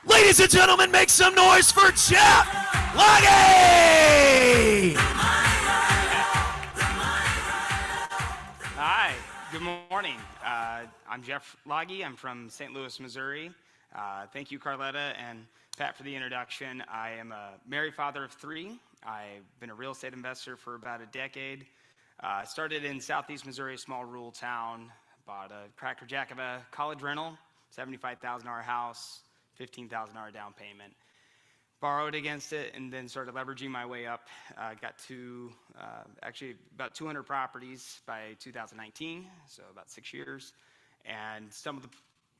Ladies and gentlemen, make some noise for Jeff Lage! Hi, good morning. I'm Jeff Lage. I'm from St. Louis, Missouri. Thank you, Carlotta and Pat, for the introduction. I am a married father of 3. I've been a real estate investor for about a decade. Started in southeast Missouri, a small rural town. Bought a crackerjack of a college rental, $75,000 house, $15,000 down payment. Borrowed against it and then started leveraging my way up. Got to actually about 200 properties by 2019, so about 6 years, and stumbled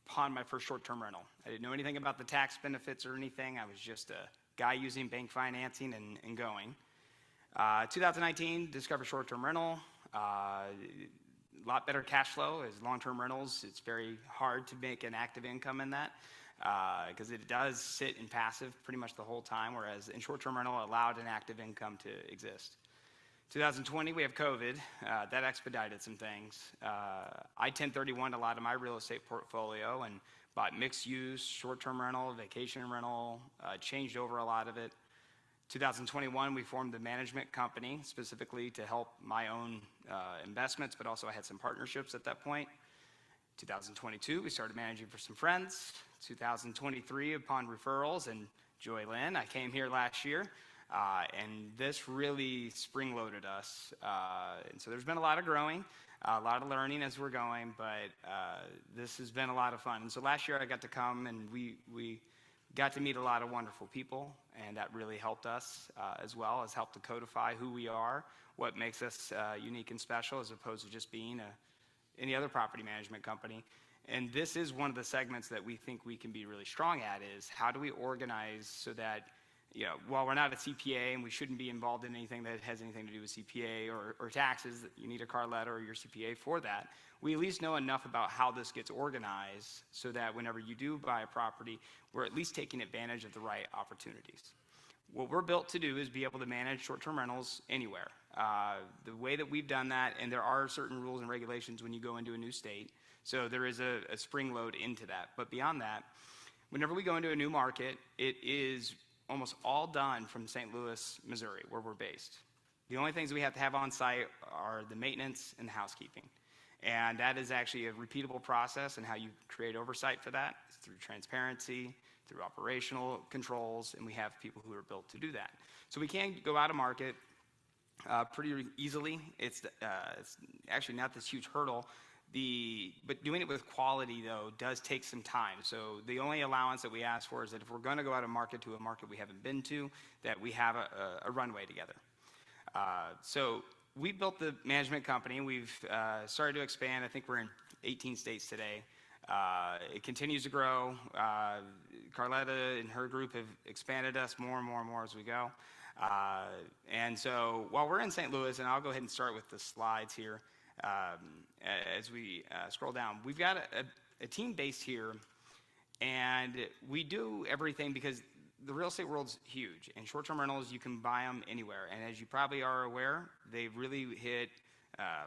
upon my first short-term rental. I didn't know anything about the tax benefits or anything. I was just a guy using bank financing and going. 2019, discovered short-term rental. A lot better cash flow as long-term rentals. It's very hard to make an active income in that because it does sit in passive pretty much the whole time, whereas in short-term rental allowed an active income to exist. 2020, we have COVID. That expedited some things. I 1031 a lot of my real estate portfolio and bought mixed use, short-term rental, vacation rental, changed over a lot of it. 2021, we formed the management company specifically to help my own investments, but also I had some partnerships at that point. 2022, we started managing for some friends. 2023, upon referrals and Joy Lynn, I came here last year, and this really spring-loaded us. And so there's been a lot of growing, a lot of learning as we're going, but this has been a lot of fun. And so last year I got to come and we got to meet a lot of wonderful people, and that really helped us as well as helped to codify who we are, what makes us unique and special as opposed to just being any other property management company. And this is one of the segments that we think we can be really strong at is how do we organize so that, while we're not a CPA and we shouldn't be involved in anything that has anything to do with CPA or taxes, you need a Carlotta or your CPA for that, we at least know enough about how this gets organized so that whenever you do buy a property, we're at least taking advantage of the right opportunities. What we're built to do is be able to manage short-term rentals anywhere. The way that we've done that, and there are certain rules and regulations when you go into a new state, so there is a spring load into that. But beyond that, whenever we go into a new market, it is almost all done from St. Louis, Missouri, where we're based. The only things we have to have on site are the maintenance and the housekeeping. And that is actually a repeatable process, and how you create oversight for that is through transparency, through operational controls, and we have people who are built to do that. So we can go out of market pretty easily. It's actually not this huge hurdle. But doing it with quality, though, does take some time. So the only allowance that we ask for is that if we're going to go out of market to a market we haven't been to, that we have a runway together. So we built the management company. We've started to expand. I think we're in 18 states today. It continues to grow. Carlotta and her group have expanded us more and more and more as we go. And so while we're in St. Louis, and I'll go ahead and start with the slides here as we scroll down. We've got a team based here, and we do everything because the real estate world's huge, and short-term rentals, you can buy them anywhere. And as you probably are aware, they've really hit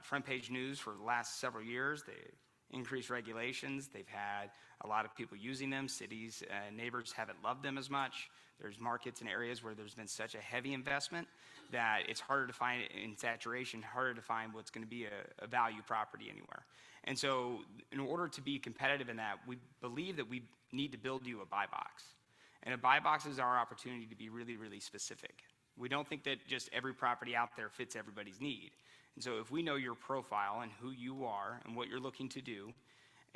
front page news for the last several years. They increased regulations. They've had a lot of people using them. Cities and neighbors haven't loved them as much. There's markets and areas where there's been such a heavy investment that it's harder to find in saturation, harder to find what's going to be a value property anywhere. And so in order to be competitive in that, we believe that we need to build you a buy box. And a buy box is our opportunity to be really, really specific. We don't think that just every property out there fits everybody's need. And so if we know your profile and who you are and what you're looking to do,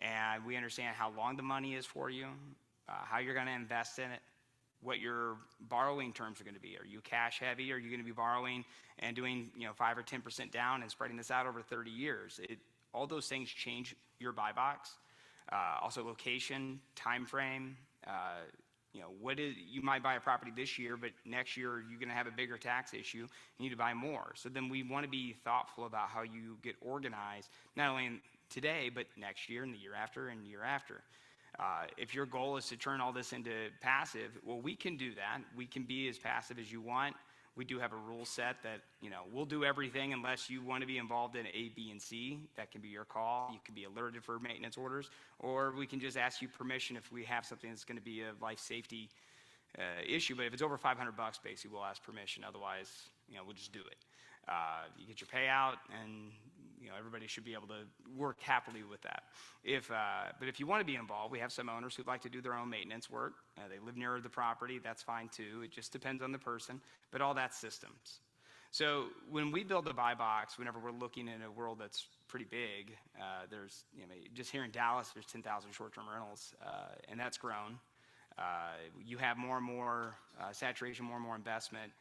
and we understand how long the money is for you, how you're going to invest in it, what your borrowing terms are going to be. Are you cash heavy? Or are you going to be borrowing and doing 5 or 10% down and spreading this out over 30 years? All those things change your buy box. Also location, time frame. You might buy a property this year, but next year you're going to have a bigger tax issue. You need to buy more. So then we want to be thoughtful about how you get organized, not only today, but next year and the year after and year after. If your goal is to turn all this into passive, well, we can do that. We can be as passive as you want. We do have a rule set that, we'll do everything unless you want to be involved in A, B, and C. That can be your call. You can be alerted for maintenance orders, or we can just ask you permission if we have something that's going to be a life safety issue. But if it's over $500, basically, we'll ask permission. Otherwise, we'll just do it. You get your payout, and everybody should be able to work happily with that. But if you want to be involved, we have some owners who'd like to do their own maintenance work. They live near the property. That's fine too. It just depends on the person. But all that's systems. So when we build a buy box, whenever we're looking in a world that's pretty big, there's just here in Dallas, there's 10,000 short-term rentals, and that's grown. You have more and more saturation, more and more investment.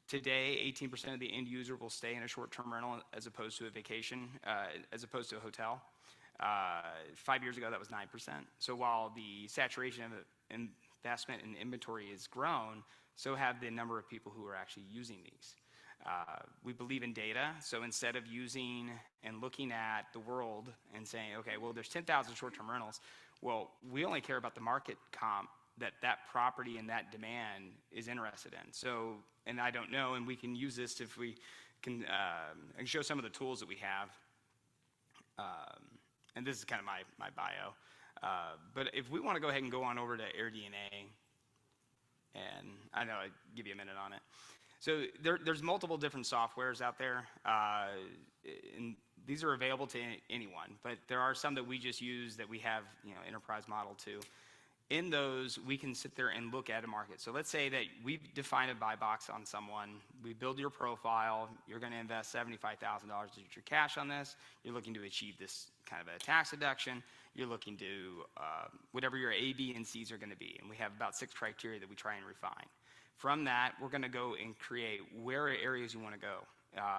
Today, 18% of the end user will stay in a short-term rental as opposed to a vacation, as opposed to a hotel. 5 years ago, that was 9%. So while the saturation of investment and inventory has grown, so have the number of people who are actually using these. We believe in data, so instead of using and looking at the world and saying, okay, well, there's 10,000 short-term rentals, well, we only care about the market comp that property and that demand is interested in. So, and I don't know, and we can use this if we can, I can show some of the tools that we have. And this is kind of my bio. But if we want to go ahead and go on over to AirDNA, and I know I'd give you a minute on it. So there's multiple different softwares out there, and these are available to anyone, but there are some that we just use that we have, enterprise model to. In those, we can sit there and look at a market. So let's say that we've defined a buy box on someone. We build your profile. You're going to invest $75,000 to get your cash on this. You're looking to achieve this kind of a tax deduction. You're looking to whatever your A, B, and C's are going to be. And we have about 6 criteria that we try and refine. From that, we're going to go and create where are areas you want to go.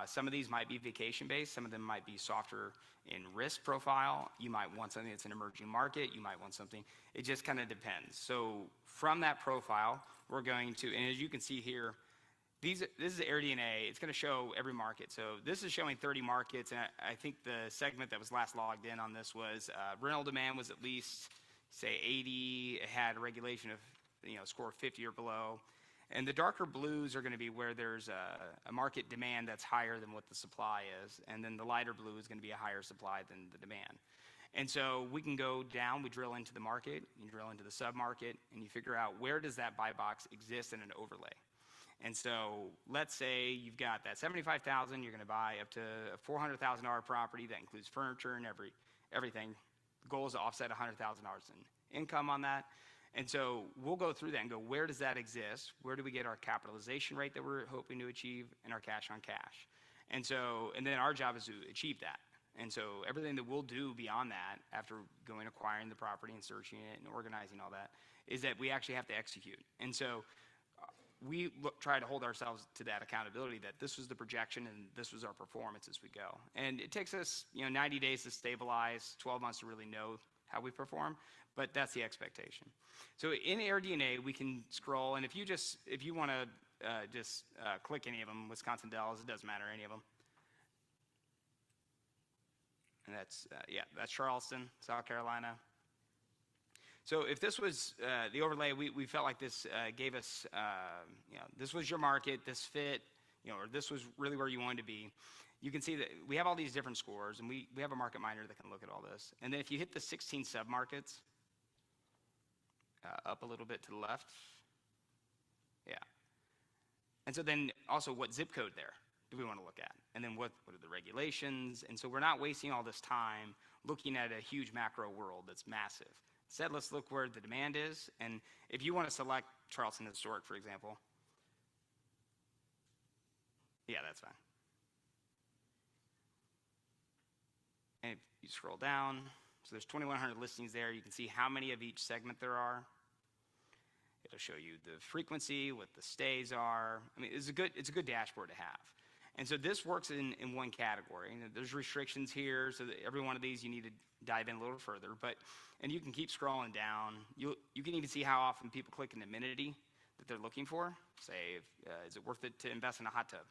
Some of these might be vacation-based. Some of them might be softer in risk profile. You might want something that's an emerging market. You might want something. It just kind of depends. So from that profile, we're going to, and as you can see here, this is AirDNA. It's going to show every market. So this is showing 30 markets, and I think the segment that was last logged in on this was rental demand was at least, say, 80. It had a regulation of, score 50 or below. And the darker blues are going to be where there's a market demand that's higher than what the supply is. And then the lighter blue is going to be a higher supply than the demand. And so we can go down, we drill into the market, you drill into the sub-market, and you figure out where does that buy box exist in an overlay. And so let's say you've got that $75,000, you're going to buy up to a $400,000 property that includes furniture and everything. The goal is to offset $100,000 in income on that. And so we'll go through that and go, where does that exist? Where do we get our capitalization rate that we're hoping to achieve and our cash on cash? And then our job is to achieve that. And so everything that we'll do beyond that, after going acquiring the property and searching it and organizing all that, is that we actually have to execute. And so we try to hold ourselves to that accountability that this was the projection and this was our performance as we go. And it takes us 90 days to stabilize, 12 months to really know how we perform, but that's the expectation. So in AirDNA, we can scroll, and if you want to just click any of them, Wisconsin Dells, it doesn't matter, any of them. And that's Charleston, South Carolina. So if this was the overlay, we felt like this gave us, this was your market, this fit, or this was really where you wanted to be. You can see that we have all these different scores, and we have a market miner that can look at all this. And then if you hit the 16 sub-markets, up a little bit to the left, yeah. And so then also what zip code there do we want to look at? And then what are the regulations? And so we're not wasting all this time looking at a huge macro world that's massive. Instead, let's look where the demand is. And if you want to select Charleston Historic, for example, yeah, that's fine. And if you scroll down, so there's 2,100 listings there. You can see how many of each segment there are. It'll show you the frequency, what the stays are. I mean, it's a good dashboard to have. And so this works in one category. There's restrictions here, so that every one of these you need to dive in a little further. And you can keep scrolling down. You can even see how often people click an amenity that they're looking for. Say, is it worth it to invest in a hot tub?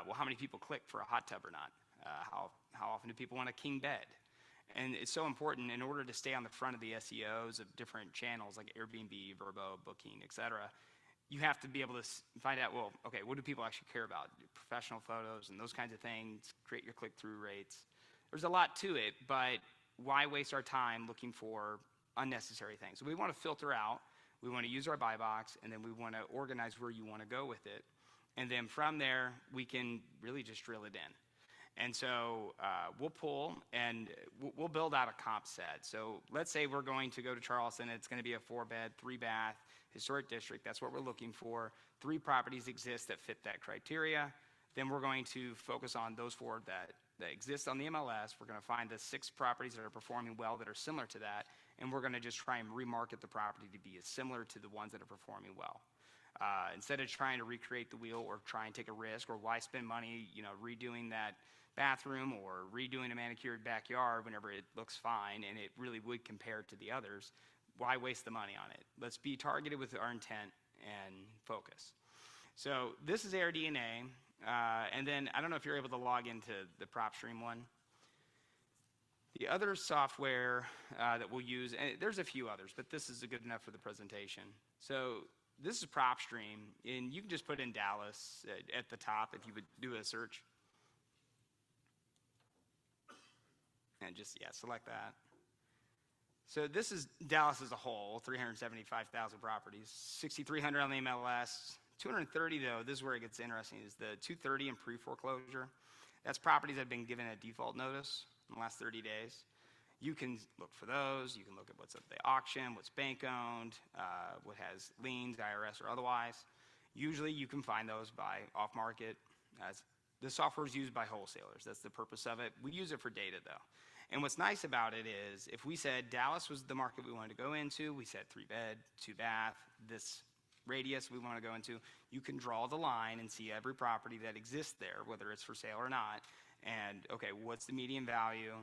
Well, how many people click for a hot tub or not? How often do people want a king bed? And it's so important in order to stay on the front of the SEOs of different channels like Airbnb, Vrbo, Booking, et cetera. you have to be able to find out, well, okay, what do people actually care about? Professional photos and those kinds of things, create your click-through rates. There's a lot to it, but why waste our time looking for unnecessary things? So we want to filter out, we want to use our buy box, and then we want to organize where you want to go with it. And then from there, we can really just drill it in. And so we'll pull and we'll build out a comp set. So let's say we're going to go to Charleston. It's going to be a 4-bed, 3-bath historic district. That's what we're looking for. 3 properties exist that fit that criteria. Then we're going to focus on those 4 that exist on the MLS. We're going to find the 6 properties that are performing well that are similar to that. And we're going to just try and remarket the property to be as similar to the ones that are performing well. Instead of trying to recreate the wheel or try and take a risk, or why spend money, redoing that bathroom or redoing a manicured backyard whenever it looks fine and it really would compare to the others, why waste the money on it? Let's be targeted with our intent and focus. So this is AirDNA, and then I don't know if you're able to log into the PropStream one. The other software that we'll use, and there's a few others, but this is good enough for the presentation. So this is PropStream, and you can just put in Dallas at the top if you would do a search. And just, select that. So this is Dallas as a whole, 375,000 properties, 6,300 on the MLS. 230, though, this is where it gets interesting, is the 230 in pre-foreclosure. That's properties that have been given a default notice in the last 30 days. You can look for those. You can look at what's at the auction, what's bank-owned, what has liens, IRS, or otherwise. Usually you can find those by off-market. The software is used by wholesalers. That's the purpose of it. We use it for data, though. And what's nice about it is if we said Dallas was the market we wanted to go into, we said 3-bed, 2-bath, this radius we want to go into, you can draw the line and see every property that exists there, whether it's for sale or not. And, okay, what's the median value?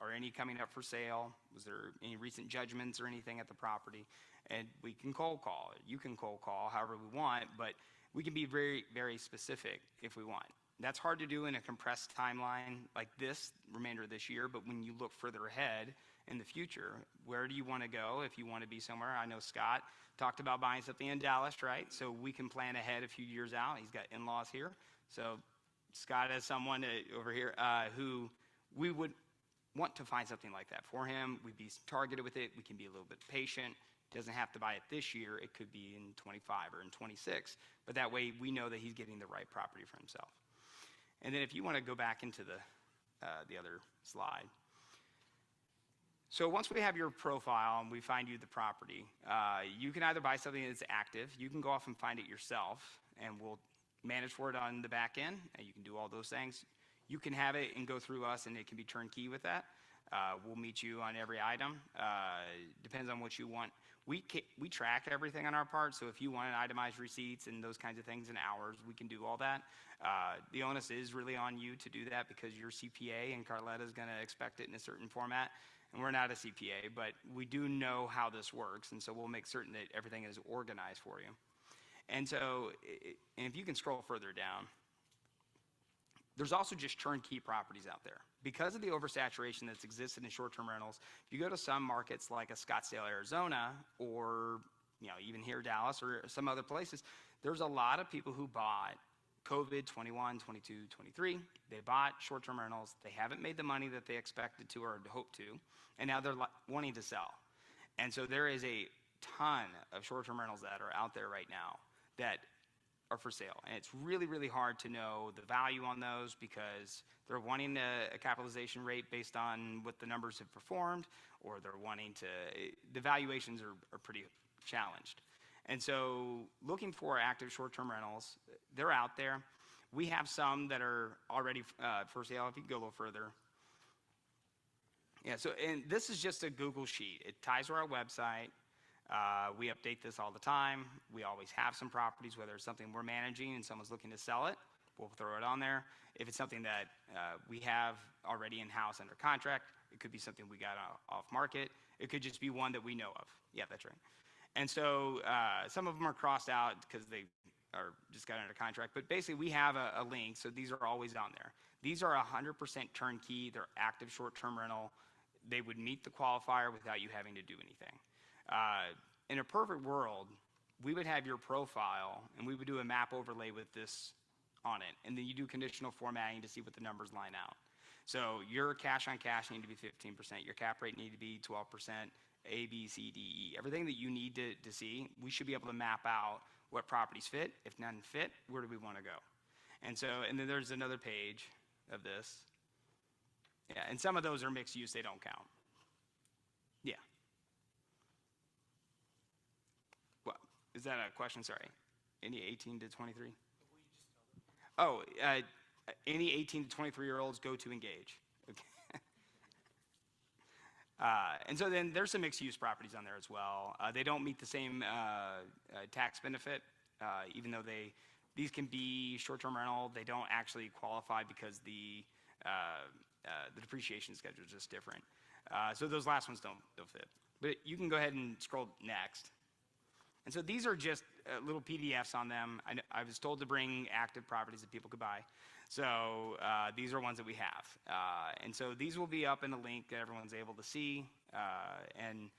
Are any coming up for sale? Was there any recent judgments or anything at the property? And we can cold call it. You can cold call however we want, but we can be very, very specific if we want. That's hard to do in a compressed timeline like this, remainder of this year, but when you look further ahead in the future, where do you want to go if you want to be somewhere? I know Scott talked about buying something in Dallas, right? So we can plan ahead a few years out. He's got in-laws here. So Scott is someone over here who we would want to find something like that for him. We'd be targeted with it. We can be a little bit patient. Doesn't have to buy it this year. It could be in 25 or in 26. But that way we know that he's getting the right property for himself. And then if you want to go back into the other slide. So once we have your profile and we find you the property, you can either buy something that's active. You can go off and find it yourself, and we'll manage for it on the back end, and you can do all those things. You can have it and go through us, and it can be turnkey with that. We'll meet you on every item. Depends on what you want. We track everything on our part, so if you want an itemized receipts and those kinds of things in hours, we can do all that. The onus is really on you to do that because you're CPA, and Carlotta is going to expect it in a certain format. And we're not a CPA, but we do know how this works, and so we'll make certain that everything is organized for you. And so, and if you can scroll further down, there's also just turnkey properties out there. Because of the oversaturation that's existed in short-term rentals, if you go to some markets like a Scottsdale, Arizona, or even here, Dallas, or some other places, there's a lot of people who bought COVID 21, 22, 23. They bought short-term rentals. They haven't made the money that they expected to or hoped to, and now they're wanting to sell. And so there is a ton of short-term rentals that are out there right now that are for sale. And it's really, really hard to know the value on those because they're wanting a capitalization rate based on what the numbers have performed, or they're wanting to, the valuations are pretty challenged. And so looking for active short-term rentals, they're out there. We have some that are already for sale. If you can go a little further. Yeah, so, and this is just a Google sheet. It ties to our website. We update this all the time. We always have some properties, whether it's something we're managing and someone's looking to sell it, we'll throw it on there. If it's something that we have already in-house under contract, it could be something we got off market. It could just be one that we know of. Yeah, that's right. And so some of them are crossed out because they are just got under contract. But basically, we have a link, so these are always on there. These are 100% turnkey. They're active short-term rental. They would meet the qualifier without you having to do anything. In a perfect world, we would have your profile, and we would do a map overlay with this on it. And then you do conditional formatting to see what the numbers line out. So your cash on cash need to be 15%. Your cap rate need to be 12%. A, B, C, D, E. Everything that you need to see, we should be able to map out what properties fit. If none fit, where do we want to go? And then there's another page of this. Yeah, and some of those are mixed use, they don't count. Yeah. What? Is that a question? Sorry. Any 18 to 23? Oh, any 18 to 23-year-olds go to engage. Okay. And so then there's some mixed use properties on there as well. They don't meet the same tax benefit, even though these can be short-term rental. They don't actually qualify because the depreciation schedule is just different. So those last ones don't fit. But you can go ahead and scroll next. And so these are just little PDFs on them. I was told to bring active properties that people could buy. So these are ones that we have. And so these will be up in the link that everyone's able to see. And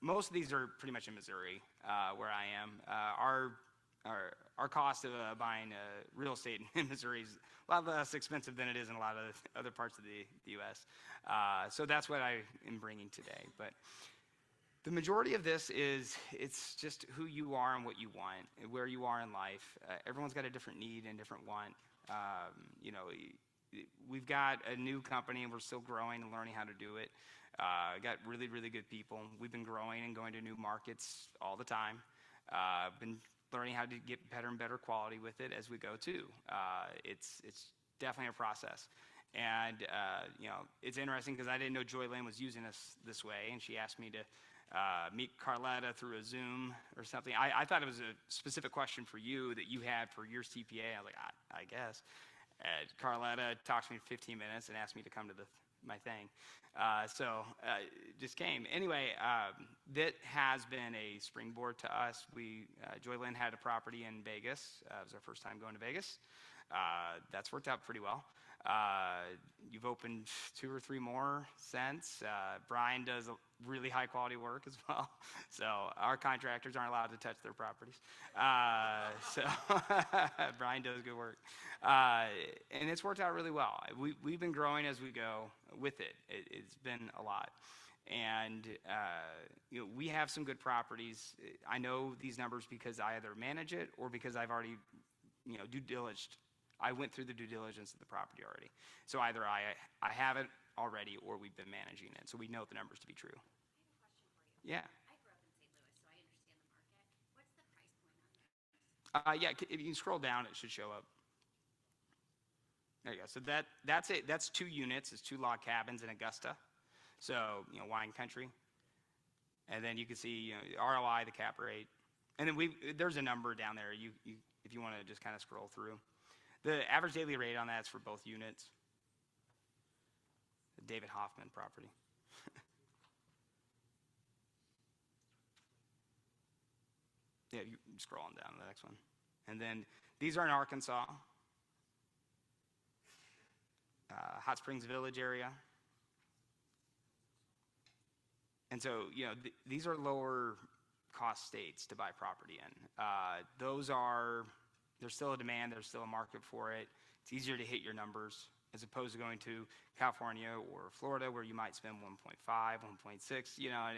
most of these are pretty much in Missouri, where I am. Our cost of buying real estate in Missouri is a lot less expensive than it is in a lot of other parts of the U.S. So that's what I am bringing today. But the majority of this it's just who you are and what you want, and where you are in life. Everyone's got a different need and different want. We've got a new company and we're still growing and learning how to do it. Got really, really good people. We've been growing and going to new markets all the time. Been learning how to get better and better quality with it as we go too. It's definitely a process. And it's interesting because I didn't know Joy Lynn was using us this way, and she asked me to meet Carlotta through a Zoom or something. I thought it was a specific question for you that you had for your CPA. I was like, I guess. Carlotta talked to me for 15 minutes and asked me to come to my thing. Just came. Anyway, that has been a springboard to us. Joy Lynn had a property in Vegas. It was our first time going to Vegas. That's worked out pretty well. You've opened 2 or 3 more since. Brian does really high quality work as well. So our contractors aren't allowed to touch their properties. Brian does good work. And it's worked out really well. We've been growing as we go with it. It's been a lot. And we have some good properties. I know these numbers because I either manage it or because I've already due diligence. I went through the due diligence of the property already. So either I have it already or we've been managing it. So we know the numbers to be true. I have a question for you. Yeah. I grew up in St. Louis, so I understand the market. What's the price point on that? Yeah, if you can scroll down, it should show up. There you go. So that's it. That's 2 units. It's 2 log cabins in Augusta. So, wine country. And then you can see, ROI, the cap rate. And then there's a number down there. If you want to just kind of scroll through. The average daily rate on that is for both units. The David Hoffman property. Yeah, you scroll on down to the next one. And then these are in Arkansas. Hot Springs Village area. And so, these are lower cost states to buy property in. There's still a demand, there's still a market for it. It's easier to hit your numbers as opposed to going to California or Florida where you might spend 1.5, 1.6, and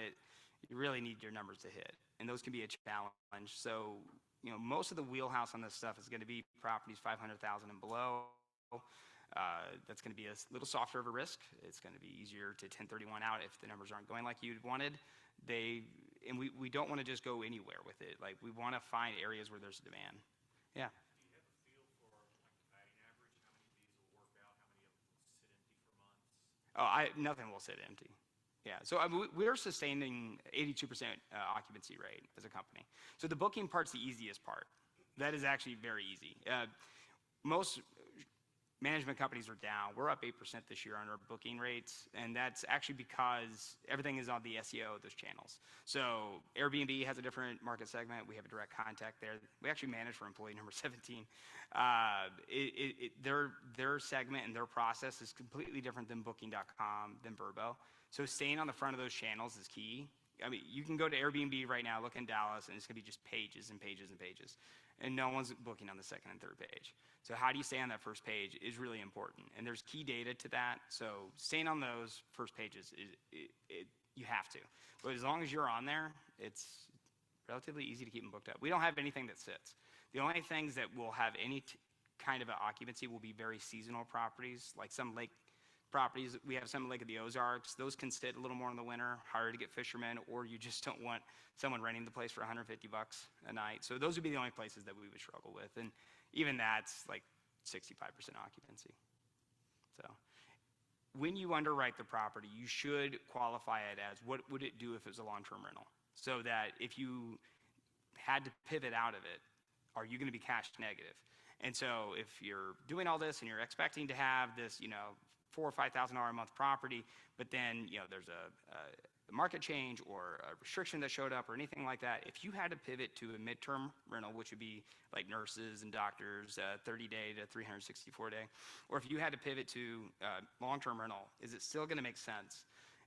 you really need your numbers to hit. And those can be a challenge. So, most of the wheelhouse on this stuff is going to be properties 500,000 and below. That's going to be a little softer of a risk. It's going to be easier to 1031 out if the numbers aren't going like you'd wanted. And we don't want to just go anywhere with it. Like, we want to find areas where there's demand. Yeah. Do you have a feel for like batting average? How many of these will work out? How many of them will sit empty for months? Nothing will sit empty. Yeah. So we're sustaining 82% occupancy rate as a company. So the booking part's the easiest part. That is actually very easy. Most management companies are down. We're up 8% this year on our booking rates, and that's actually because everything is on the SEO of those channels. So Airbnb has a different market segment. We have a direct contact there. We actually manage for employee number 17. Their segment and their process is completely different than Booking.com, than Vrbo. So staying on the front of those channels is key. I mean, you can go to Airbnb right now, look in Dallas, and it's gonna be just pages and pages and pages. And no one's booking on the second and third page. So how do you stay on that first page is really important. And there's key data to that. So staying on those first pages, you have to. But as long as you're on there, it's relatively easy to keep them booked up. We don't have anything that sits. The only things that will have any kind of an occupancy will be very seasonal properties, like some lake properties. We have some Lake of the Ozarks. Those can sit a little more in the winter, harder to get fishermen, or you just don't want someone renting the place for $150 a night. So those would be the only places that we would struggle with. And even that's like 65% occupancy. So when you underwrite the property, you should qualify it as what would it do if it was a long-term rental? So that if you had to pivot out of it, are you going to be cash negative? And so if you're doing all this and you're expecting to have this, $4,000 or $5,000 a month property, but then there's a market change or a restriction that showed up or anything like that, if you had to pivot to a midterm rental, which would be like nurses and doctors, 30-day to 364-day, or if you had to pivot to long-term rental, is it still going to make sense?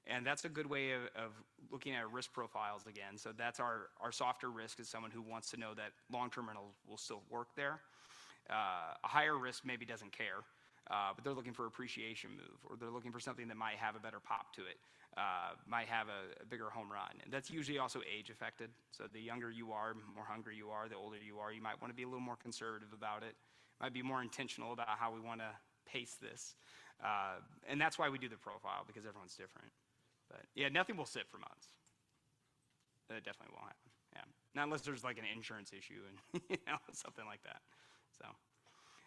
And that's a good way of looking at risk profiles again. So that's our softer risk is someone who wants to know that long-term rental will still work there. A higher risk maybe doesn't care. But they're looking for appreciation move, or they're looking for something that might have a better pop to it, might have a bigger home run. And that's usually also age affected. So the younger you are, more hungry you are, the older you are, you might want to be a little more conservative about it, might be more intentional about how we want to pace this. And that's why we do the profile, because everyone's different. But yeah, nothing will sit for months. That definitely won't happen. Yeah, not unless there's like an insurance issue and something like that. So.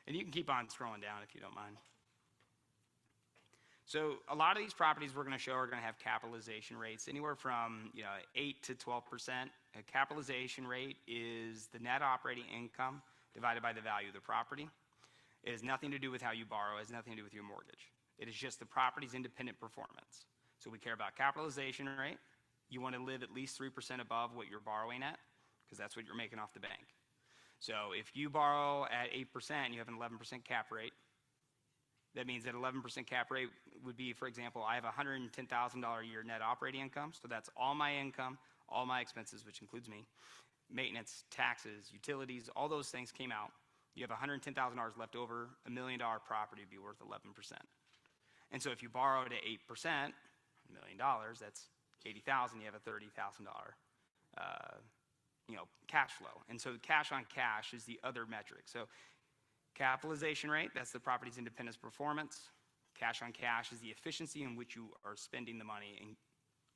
And you can keep on scrolling down if you don't mind. So a lot of these properties we're going to show are going to have capitalization rates anywhere from 8 to 12%. A capitalization rate is the net operating income divided by the value of the property. It has nothing to do with how you borrow. It has nothing to do with your mortgage. It is just the property's independent performance. So we care about capitalization rate. You want to live at least 3% above what you're borrowing at, because that's what you're making off the bank. So if you borrow at 8%, you have an 11% cap rate. That means that 11% cap rate would be, for example, I have $110,000 a year net operating income. So that's all my income, all my expenses, which includes me, maintenance, taxes, utilities, all those things came out. You have $110,000 left over, $1 million property would be worth 11%. And so if you borrowed at 8%, $1 million, that's $80,000, you have a $30,000 cash flow. And so cash on cash is the other metric. So capitalization rate, that's the property's independence performance. Cash on cash is the efficiency in which you are spending the money. And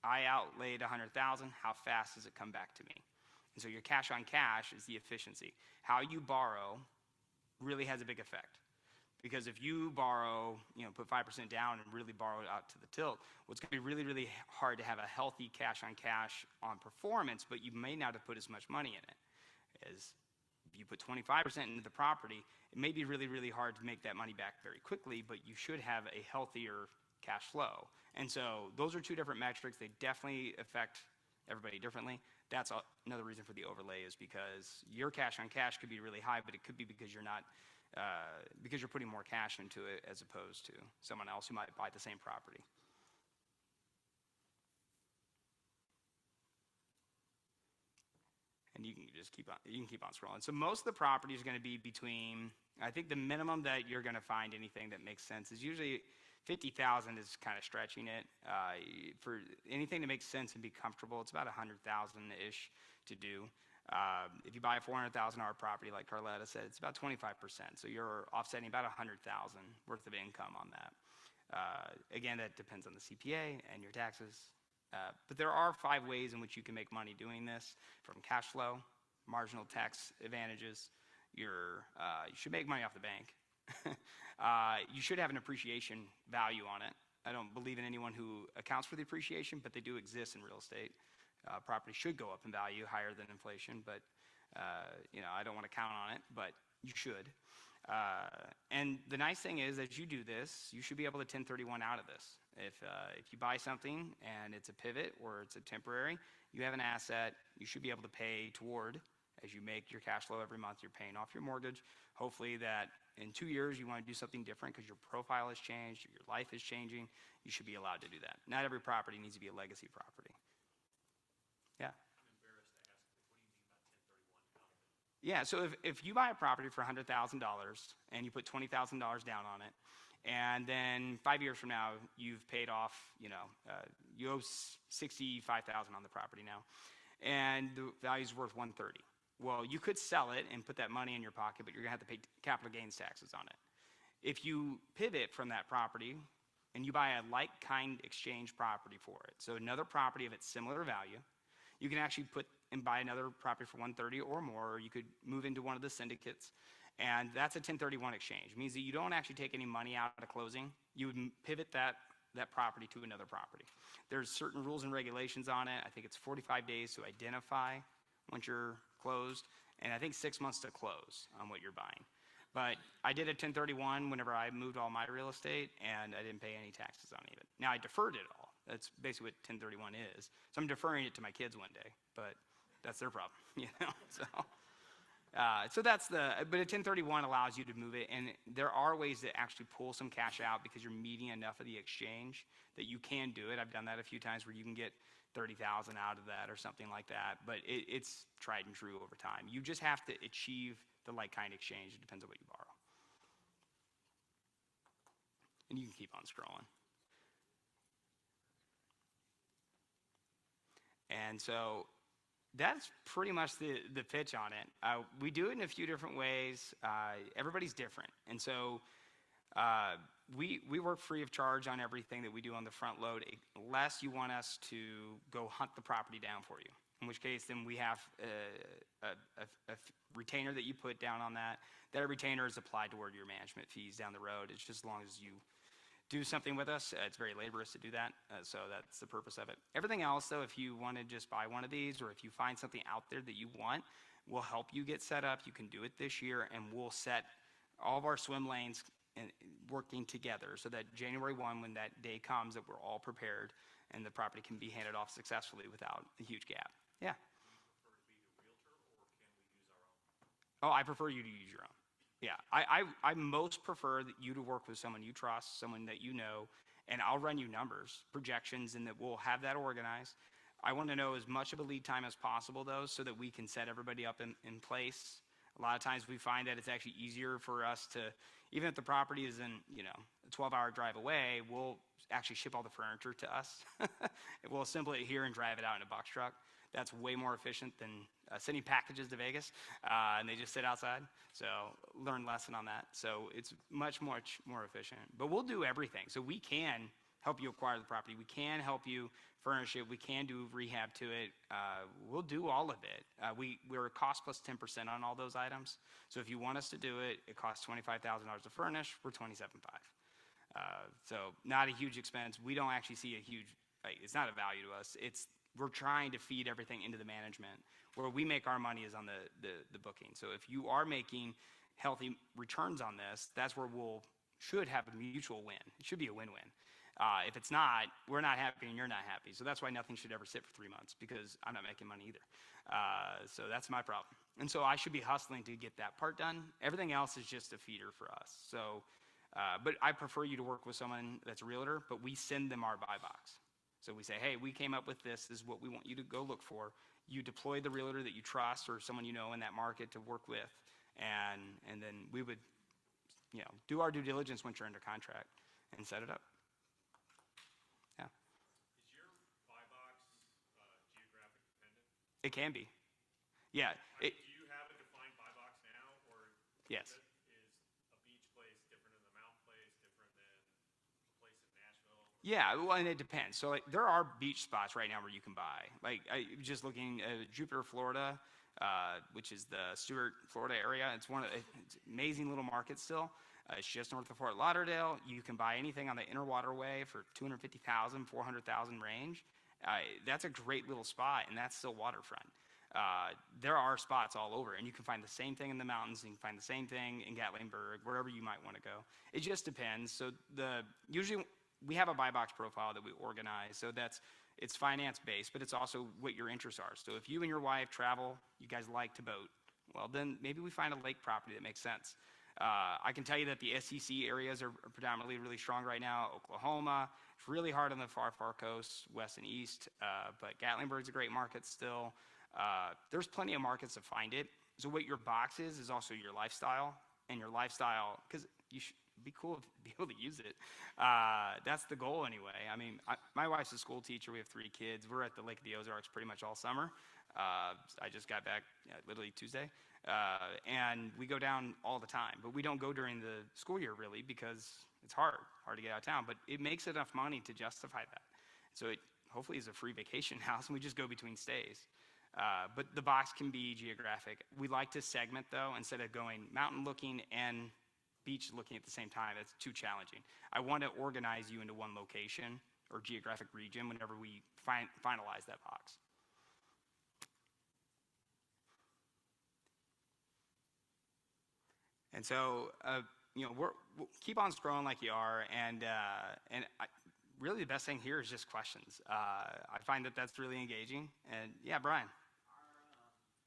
I outlaid $100,000, how fast does it come back to me? And so your cash on cash is the efficiency. How you borrow really has a big effect. Because if you borrow, put 5% down and really borrow it out to the tilt, well, it's going to be really, really hard to have a healthy cash on cash on performance, but you may not have put as much money in it. As if you put 25% into the property, it may be really, really hard to make that money back very quickly, but you should have a healthier cash flow. And so those are two different metrics. They definitely affect everybody differently. That's another reason for the overlay, is because your cash on cash could be really high, but it could be because you're not because you're putting more cash into it as opposed to someone else who might buy the same property. And you can just keep on scrolling. So most of the properties are going to be between, I think the minimum that you're going to find anything that makes sense is usually 50,000 is kind of stretching it. For anything to make sense and be comfortable, it's about 100,000-ish to do. If you buy a $400,000 property, like Carlotta said, it's about 25%. So you're offsetting about 100,000 worth of income on that. Again, that depends on the CPA and your taxes. But there are 5 ways in which you can make money doing this: from cash flow, marginal tax advantages. You should make money off the bank. You should have an appreciation value on it. I don't believe in anyone who accounts for the appreciation, but they do exist in real estate. Property should go up in value higher than inflation, but I don't want to count on it, but you should. And the nice thing is, as you do this, you should be able to 1031 out of this. If you buy something and it's a pivot or it's a temporary, you have an asset, you should be able to pay toward, as you make your cash flow every month, you're paying off your mortgage. Hopefully that in 2 years you want to do something different because your profile has changed, your life is changing, you should be allowed to do that. Not every property needs to be a legacy property. Yeah. I'm embarrassed to ask, but what do you mean by 1031 out? Yeah, so if you buy a property for $100,000 and you put $20,000 down on it, and then 5 years from now you've paid off, you owe $65,000 on the property now, and the value's worth $130,000. Well, you could sell it and put that money in your pocket, but you're gonna have to pay capital gains taxes on it. If you pivot from that property and you buy a like-kind exchange property for it, so another property of its similar value, you can actually put and buy another property for $130,000 or more, or you could move into one of the syndicates, and that's a 1031 exchange. It means that you don't actually take any money out at closing. You would pivot that property to another property. There's certain rules and regulations on it. I think it's 45 days to identify once you're closed, and I think 6 months to close on what you're buying. But I did a 1031 whenever I moved all my real estate, and I didn't pay any taxes on it. Now, I deferred it all. That's basically what 1031 is. So I'm deferring it to my kids one day, but that's their problem, So that's but a 1031 allows you to move it, and there are ways to actually pull some cash out because you're meeting enough of the exchange that you can do it. I've done that a few times where you can get $30,000 out of that or something like that, but it's tried and true over time. You just have to achieve the like-kind exchange. It depends on what you borrow. And you can keep on scrolling. And so that's pretty much the pitch on it. We do it in a few different ways. Everybody's different. And so we work free of charge on everything that we do on the front load, unless you want us to go hunt the property down for you, in which case then we have a retainer that you put down on that. That retainer is applied toward your management fees down the road. It's just as long as you do something with us. It's very laborious to do that, so that's the purpose of it. Everything else, though, if you want to just buy one of these, or if you find something out there that you want, we'll help you get set up. You can do it this year, and we'll set all of our swim lanes working together so that January 1, when that day comes, that we're all prepared and the property can be handed off successfully without a huge gap. Yeah? Do you prefer to be the realtor, or can we use our own? Oh, I prefer you to use your own. Yeah, I most prefer that you to work with someone you trust, someone that you know, and I'll run you numbers, projections, and that we'll have that organized. I want to know as much of a lead time as possible, though, so that we can set everybody up in place. A lot of times we find that it's actually easier for us to, even if the property is in, a 12-hour drive away, we'll actually ship all the furniture to us. We'll assemble it here and drive it out in a box truck. That's way more efficient than sending packages to Vegas, and they just sit outside. So learn lesson on that. So it's much more efficient. But we'll do everything. So we can help you acquire the property. We can help you furnish it. We can do rehab to it. We'll do all of it. We're cost plus 10% on all those items. So if you want us to do it, it costs $25,000 to furnish. We're $27,500. So not a huge expense. We don't actually see a huge, it's not a value to us. We're trying to feed everything into the management. Where we make our money is on the booking. So if you are making healthy returns on this, that's where should have a mutual win. It should be a win-win. If it's not, we're not happy and you're not happy. So that's why nothing should ever sit for 3 months, because I'm not making money either. So that's my problem. And so I should be hustling to get that part done. Everything else is just a feeder for us. So, but I prefer you to work with someone that's a realtor, but we send them our buy box. So we say, hey, we came up with this is what we want you to go look for. You deploy the realtor that you trust or someone you know in that market to work with, and then we would, do our due diligence once you're under contract and set it up. Yeah. Is your buy box geographic dependent? It can be. Yeah. Do you have a defined buy box now, or Yes. is a beach place different than the mountain place, different than a place in Nashville? Yeah, well, and it depends. So there are beach spots right now where you can buy. Just looking at Jupiter, Florida, which is the Stuart, Florida area. It's an amazing little market still. It's just north of Fort Lauderdale. You can buy anything on the inner waterway for $250,000, $400,000 range. That's a great little spot, and that's still waterfront. There are spots all over, and you can find the same thing in the mountains. You can find the same thing in Gatlinburg, wherever you might want to go. It just depends. So usually we have a buy box profile that we organize. So it's finance based, but it's also what your interests are. So if you and your wife travel, you guys like to boat, well, then maybe we find a lake property that makes sense. I can tell you that the SEC areas are predominantly really strong right now. Oklahoma, it's really hard on the far coast, west and east, but Gatlinburg's a great market still. There's plenty of markets to find it. So what your box is also your lifestyle, and your lifestyle, because you should be cool to be able to use it. That's the goal anyway. I mean, my wife's a school teacher. We have 3 kids. We're at the Lake of the Ozarks pretty much all summer. I just got back literally Tuesday. And we go down all the time, but we don't go during the school year really because it's hard to get out of town, but it makes enough money to justify that. So it hopefully is a free vacation house and we just go between stays. But the box can be geographic. We like to segment though, instead of going mountain looking and beach looking at the same time. It's too challenging. I want to organize you into one location or geographic region whenever we finalize that box. And so, we'll keep on scrolling like you are, and really the best thing here is just questions. I find that that's really engaging. And yeah, Brian. Are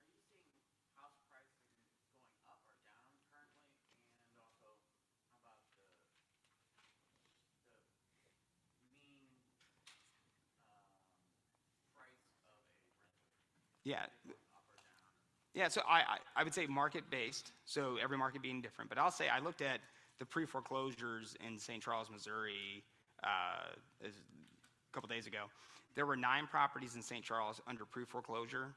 you seeing house pricing going up or down currently? And also, how about the mean price of a renter? Yeah. Going up or down? Yeah, so I would say market-based, so every market being different. But I'll say I looked at the pre-foreclosures in St. Charles, Missouri a couple days ago. There were 9 properties in St. Charles under pre-foreclosure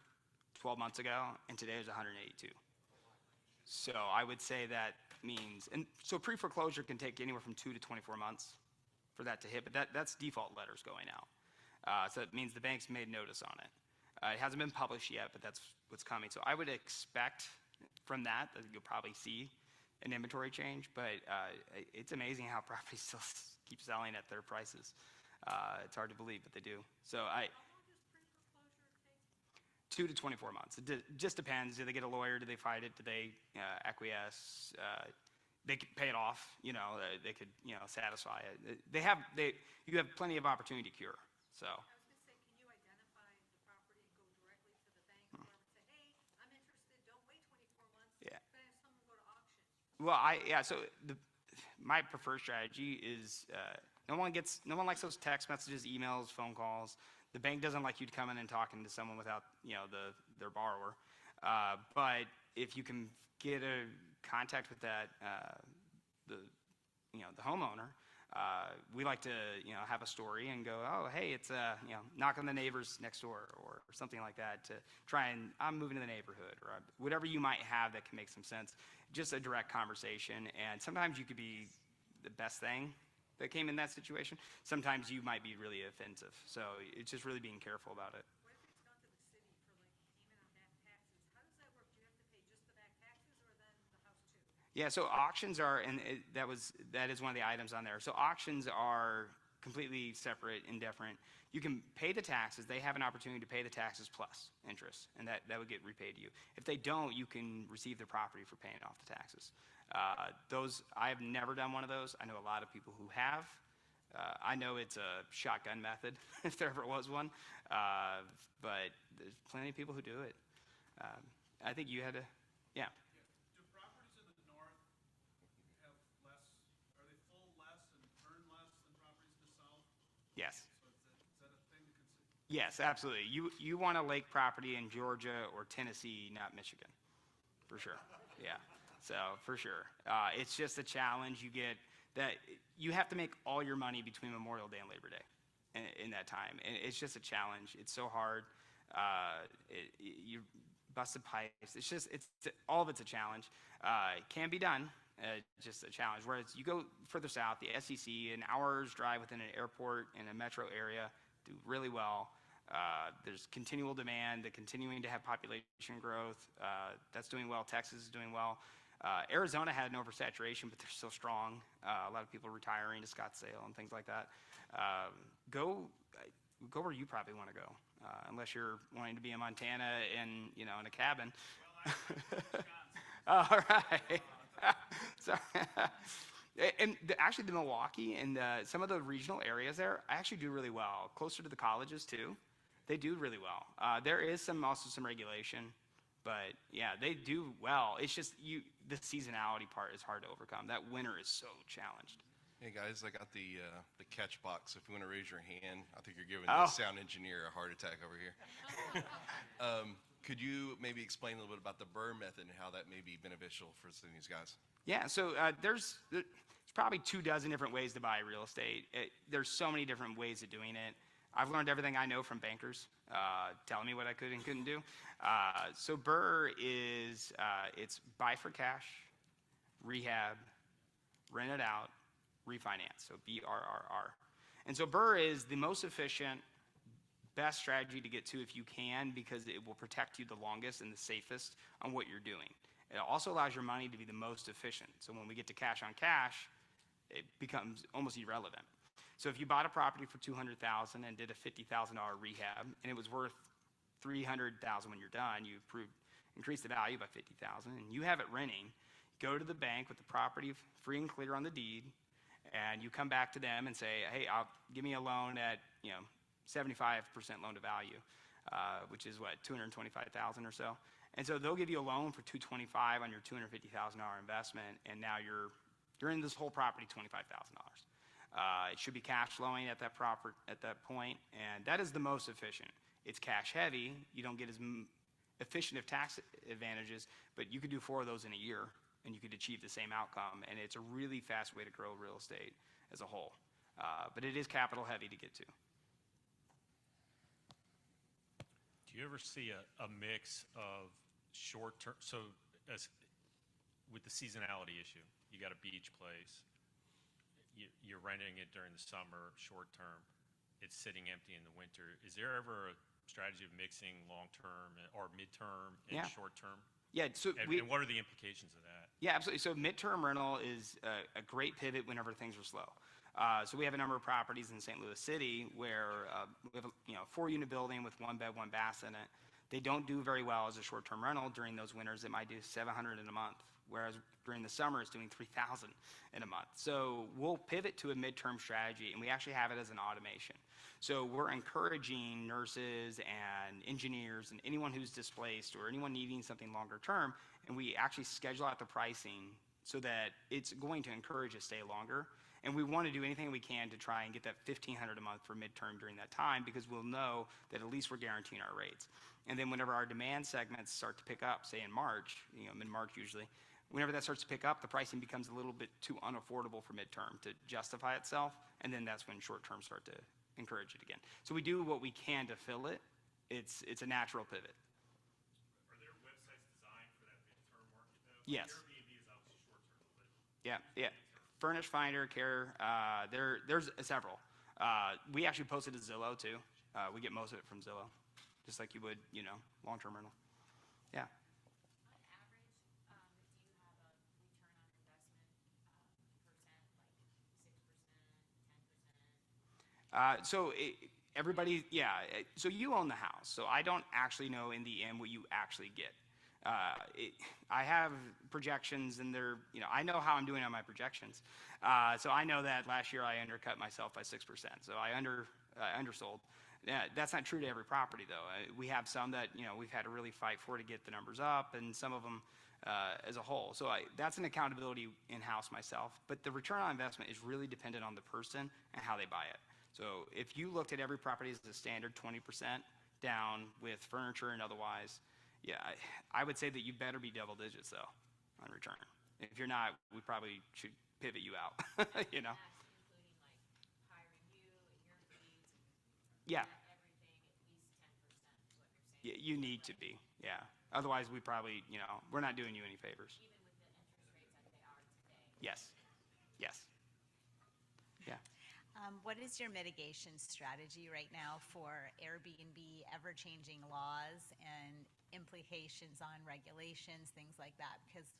12 months ago, and today there's 182. So I would say that means, and so pre-foreclosure can take anywhere from 2 to 24 months for that to hit, but that's default letters going out. So it means the bank's made notice on it. It hasn't been published yet, but that's what's coming. So I would expect from that you'll probably see an inventory change, but it's amazing how properties still keep selling at their prices. It's hard to believe, but they do. So How long does pre-foreclosure take? 2 to 24 months. It just depends. Do they get a lawyer? Do they fight it? Do they acquiesce? They could pay it off. They could satisfy it. You have plenty of opportunity to cure. So. I was going to say, can you identify the property and go directly to the bank or whatever and say, hey, I'm interested, don't wait 24 months. Yeah. But have someone go to auction. Well, so my preferred strategy is no one likes those text messages, emails, phone calls. The bank doesn't like you coming and talking to someone without their borrower. But if you can get a contact with that the homeowner, we like to have a story and go, oh hey, it's knock on the neighbors next door or something like that to try and I'm moving to the neighborhood or whatever you might have that can make some sense. Just a direct conversation, and sometimes you could be the best thing that came in that situation. Sometimes you might be really offensive. So it's just really being careful about it. What if it's gone to the city for payment on back taxes? How does that work? Do you have to pay just the back taxes or then the house too? Yeah, so auctions are, and that is one of the items on there. So auctions are completely separate and different. You can pay the taxes. They have an opportunity to pay the taxes plus interest, and that would get repaid to you. If they don't, you can receive the property for paying off the taxes. I have never done one of those. I know a lot of people who have. I know it's a shotgun method, if there ever was one, but there's plenty of people who do it. I think you had to, yeah. Do properties in the north have less, are they full less and earn less than properties in the south? Yes. So is that a thing to consider? Yes, absolutely. You want a lake property in Georgia or Tennessee, not Michigan, for sure. Yeah, so for sure. It's just a challenge. You get that you have to make all your money between Memorial Day and Labor Day in that time. And it's just a challenge. It's so hard. You busted pipes. It's all of it's a challenge. It can be done. Just a challenge. Whereas you go further south, the SEC, an hour's drive within an airport in a metro area, do really well. There's continual demand. They're continuing to have population growth. That's doing well. Texas is doing well. Arizona had an oversaturation, but they're still strong. A lot of people retiring to Scottsdale and things like that. Go where you probably want to go, unless you're wanting to be in Montana and in a cabin. Well, All right. Sorry. And actually, the Milwaukee and some of the regional areas there actually do really well. Closer to the colleges too, they do really well. There is also some regulation, But yeah, they do well. It's just the seasonality part is hard to overcome. That winter is so challenged. Hey guys, I got the catch box. If you want to raise your hand, I think you're giving Oh. the sound engineer a heart attack over here. Could you maybe explain a little bit about the burr method and how that may be beneficial for some of these guys? Yeah, so there's probably 24 different ways to buy real estate. There's so many different ways of doing it. I've learned everything I know from bankers telling me what I could and couldn't do. So burr is it's buy for cash, rehab, rent it out, refinance. So BRRR. And so burr is the most efficient, best strategy to get to if you can, because it will protect you the longest and the safest on what you're doing. It also allows your money to be the most efficient. So when we get to cash on cash, it becomes almost irrelevant. So if you bought a property for $200,000 and did a $50,000 rehab, and it was worth $300,000 when you're done, you increase the value by $50,000, and you have it renting. Go to the bank with the property free and clear on the deed, and you come back to them and say, "Hey, give me a loan at 75% loan to value," which is what, $225,000 or so. And so they'll give you a loan for $225,000 on your $250,000 investment, and now you're in this whole property $25,000. It should be cash flowing at that point, and that is the most efficient. It's cash heavy. You don't get as efficient of tax advantages, but you could do 4 of those in a year, and you could achieve the same outcome. And it's a really fast way to grow real estate as a whole. But it is capital heavy to get to. Do you ever see a mix of short term? So with the seasonality issue, you got a beach place. You're renting it during the summer, short term. It's sitting empty in the winter. Is there ever a strategy of mixing long term or midterm and short term? Yeah. So and what are the implications of that? Yeah, absolutely. So midterm rental is a great pivot whenever things are slow. So we have a number of properties in St. Louis City where we have a 4-unit building with 1 bed, 1 bath in it. They don't do very well as a short-term rental during those winters. It might do $700 in a month, whereas during the summer it's doing $3,000 in a month. So we'll pivot to a midterm strategy, and we actually have it as an automation. So we're encouraging nurses and engineers and anyone who's displaced or anyone needing something longer term, and we actually schedule out the pricing so that it's going to encourage a stay longer. And we want to do anything we can to try and get that $1,500 a month for midterm during that time, because we'll know that at least we're guaranteeing our rates. And then whenever our demand segments start to pick up, say in March, mid-March usually, whenever that starts to pick up, the pricing becomes a little bit too unaffordable for midterm to justify itself, and then that's when short-term start to encourage it again. So we do what we can to fill it. It's a natural pivot. Are there websites designed for that midterm market though? Yes. Airbnb is obviously short term, but Yeah. Furnish Finder, Care, there's several. We actually posted to Zillow too. We get most of it from Zillow, just like you would, long-term rental. Yeah. On average, do you have a return on investment percent, like 6%, 10%? So so you own the house. So I don't actually know in the end what you actually get. I have projections, and I know how I'm doing on my projections. So I know that last year I undercut myself by 6%. So I undersold. That's not true to every property, though. We have some that we've had to really fight for to get the numbers up, and some of them as a whole. So that's an accountability in-house myself. But the return on investment is really dependent on the person and how they buy it. So if you looked at every property as a standard 20% down with furniture and otherwise, yeah, I would say that you better be double digits, though, on return. If you're not, we probably should pivot you out, That's including like hiring you and your fees and Yeah. everything, at least 10% is what you're saying. You need to be, yeah. Otherwise, we probably, we're not doing you any favors. Even with the interest rates as they are today. Yes. Yeah. What is your mitigation strategy right now for Airbnb ever-changing laws and implications on regulations, things like that? Because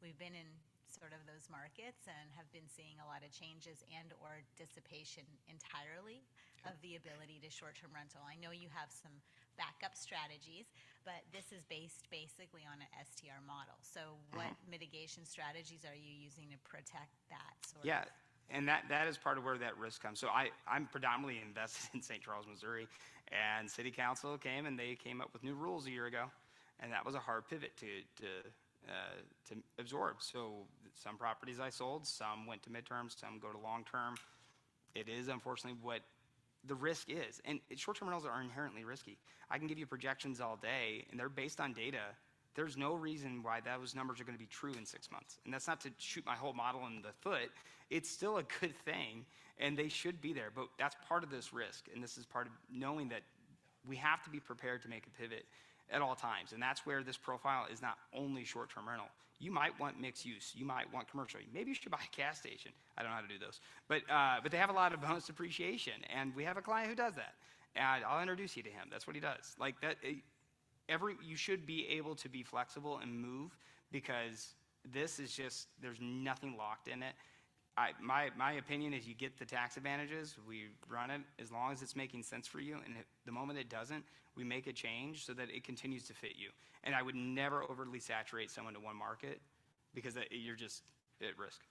we've been in sort of those markets and have been seeing a lot of changes and or dissipation entirely of the ability to short-term rental. I know you have some backup strategies, but this is based basically on an STR model. So what mitigation strategies are you using to protect that sort of? And that is part of where that risk comes. So I'm predominantly invested in St. Charles, Missouri, and City Council came and they came up with new rules a year ago. And that was a hard pivot to absorb. So some properties I sold, some went to midterm, some go to long-term. It is unfortunately what the risk is. And short-term rentals are inherently risky. I can give you projections all day, and they're based on data. There's no reason why those numbers are going to be true in 6 months. And that's not to shoot my whole model in the foot. It's still a good thing, and they should be there. But that's part of this risk, and this is part of knowing that we have to be prepared to make a pivot at all times. And that's where this profile is not only short-term rental. You might want mixed use. You might want commercial. Maybe you should buy a gas station. I don't know how to do those. But they have a lot of bonus depreciation, and we have a client who does that. And I'll introduce you to him. That's what he does. Like that. You should be able to be flexible and move, because this is just, there's nothing locked in it. My opinion is you get the tax advantages, we run it as long as it's making sense for you, and the moment it doesn't, we make a change so that it continues to fit you. And I would never overly saturate someone to one market, because you're just at risk.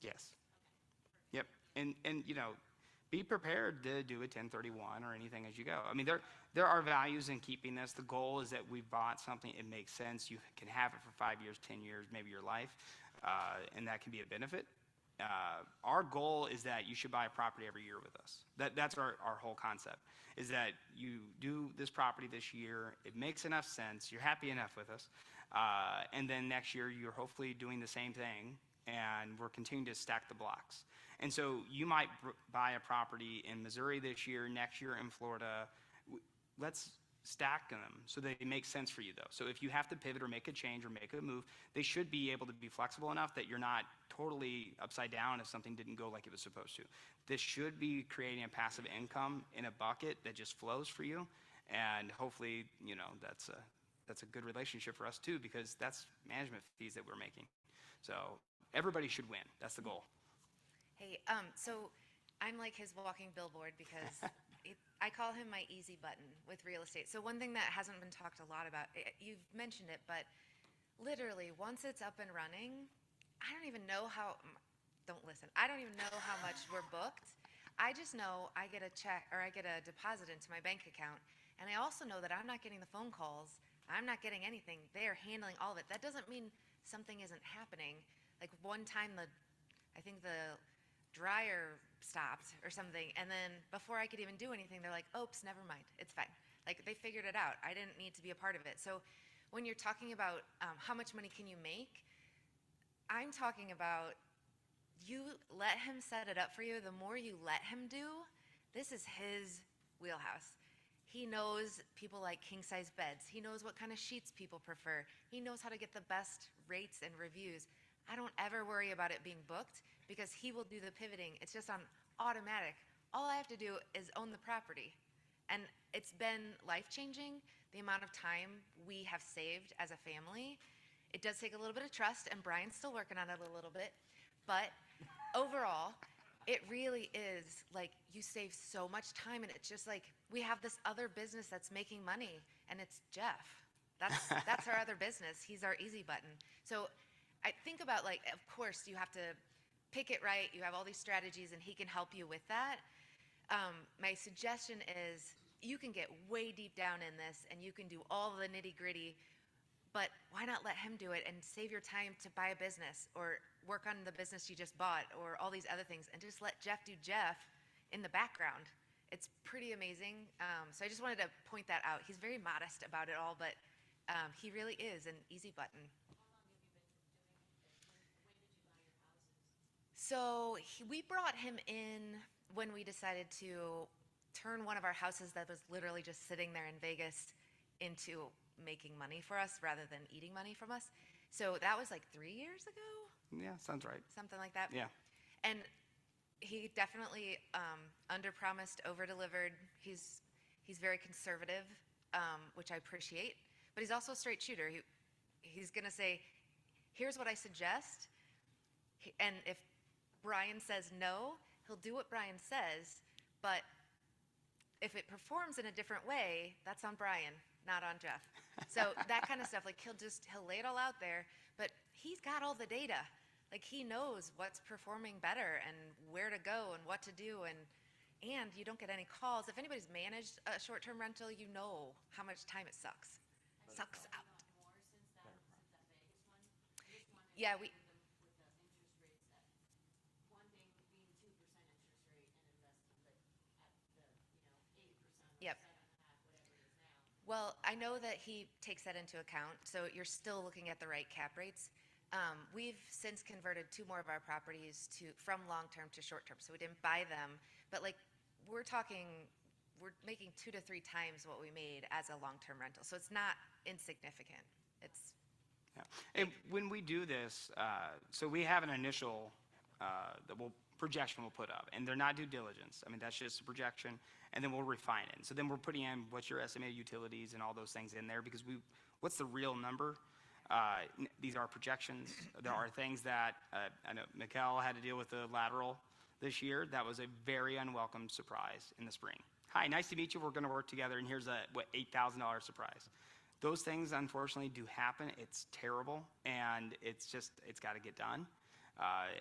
Yes. Yep. And you know, be prepared to do a 1031 or anything as you go. I mean, there are values in keeping this. The goal is that we bought something, it makes sense. You can have it for 5 years, 10 years, maybe your life, and that can be a benefit. Our goal is that you should buy a property every year with us. That's our whole concept, is that you do this property this year, it makes enough sense, you're happy enough with us, and then next year you're hopefully doing the same thing, and we're continuing to stack the blocks. And so you might buy a property in Missouri this year, next year in Florida. Let's stack them so they make sense for you, though. So if you have to pivot or make a change or make a move, they should be able to be flexible enough that you're not totally upside down if something didn't go like it was supposed to. This should be creating a passive income in a bucket that just flows for you, and hopefully, you know, that's a good relationship for us too, because that's management fees that we're making. So everybody should win. That's the goal. Hey, so I'm like his walking billboard, because I call him my easy button with real estate. So one thing that hasn't been talked a lot about, you've mentioned it, but literally once it's up and running, I don't even know how, don't listen, I don't even know how much we're booked. I just know I get a check, or I get a deposit into my bank account, and I also know that I'm not getting the phone calls, I'm not getting anything. They are handling all of it. That doesn't mean something isn't happening. Like one time I think the dryer stopped or something, and then before I could even do anything, they're like, oops, never mind, it's fine. Like they figured it out. I didn't need to be a part of it. So when you're talking about how much money can you make, I'm talking about you let him set it up for you. The more you let him do, this is his wheelhouse. He knows people like king-size beds. He knows what kind of sheets people prefer. He knows how to get the best rates and reviews. I don't ever worry about it being booked, because he will do the pivoting. It's just on automatic. All I have to do is own the property. And it's been life-changing, the amount of time we have saved as a family. It does take a little bit of trust, and Brian's still working on it a little bit. But overall, it really is like you save so much time, and it's just like we have this other business that's making money, and it's Jeff. That's our other business. He's our easy button. So I think about, like, of course you have to pick it right. You have all these strategies, and he can help you with that. My suggestion is you can get way deep down in this, and you can do all the nitty gritty, but why not let him do it and save your time to buy a business or work on the business you just bought or all these other things, and just let Jeff do Jeff in the background. It's pretty amazing. So I just wanted to point that out. He's very modest about it all, but he really is an easy button. So we brought him in when we decided to turn one of our houses that was literally just sitting there in Vegas into making money for us rather than eating money from us. So that was like 3 years ago? Yeah, sounds right. Something like that? Yeah. And he definitely under-promised, over-delivered. He's very conservative which I appreciate, but he's also a straight shooter. He's going to say, here's what I suggest, and if Brian says no, he'll do what Brian says, but if it performs in a different way, that's on Brian, not on Jeff. So that kind of stuff, like he'll lay it all out there, but he's got all the data. Like he knows what's performing better and where to go and what to do, and you don't get any calls. If anybody's managed a short-term rental, you know how much time it sucks. Sucks out. More since that Vegas one? This one is Yeah, with the interest rates at, one thing being 2% interest rate and investing, but at the, 8% or Yep. 7.5, whatever it is now. Well, I know that he takes that into account, so you're still looking at the right cap rates. We've since converted 2 more of our properties from long-term to short-term, so we didn't buy them, but like we're making 2 to 3 times what we made as a long-term rental, so it's not insignificant. It's Yeah. And when we do this, so we have an initial projection we'll put up, and they're not due diligence. I mean, that's just a projection, and then we'll refine it. So then we're putting in what's your estimated utilities and all those things in there, because what's the real number? These are projections. There are things that I know Mikkel had to deal with the lateral this year. That was a very unwelcome surprise in the spring. Hi, nice to meet you. We're going to work together, and here's a $8,000 surprise. Those things unfortunately do happen. It's terrible, and it's got to get done.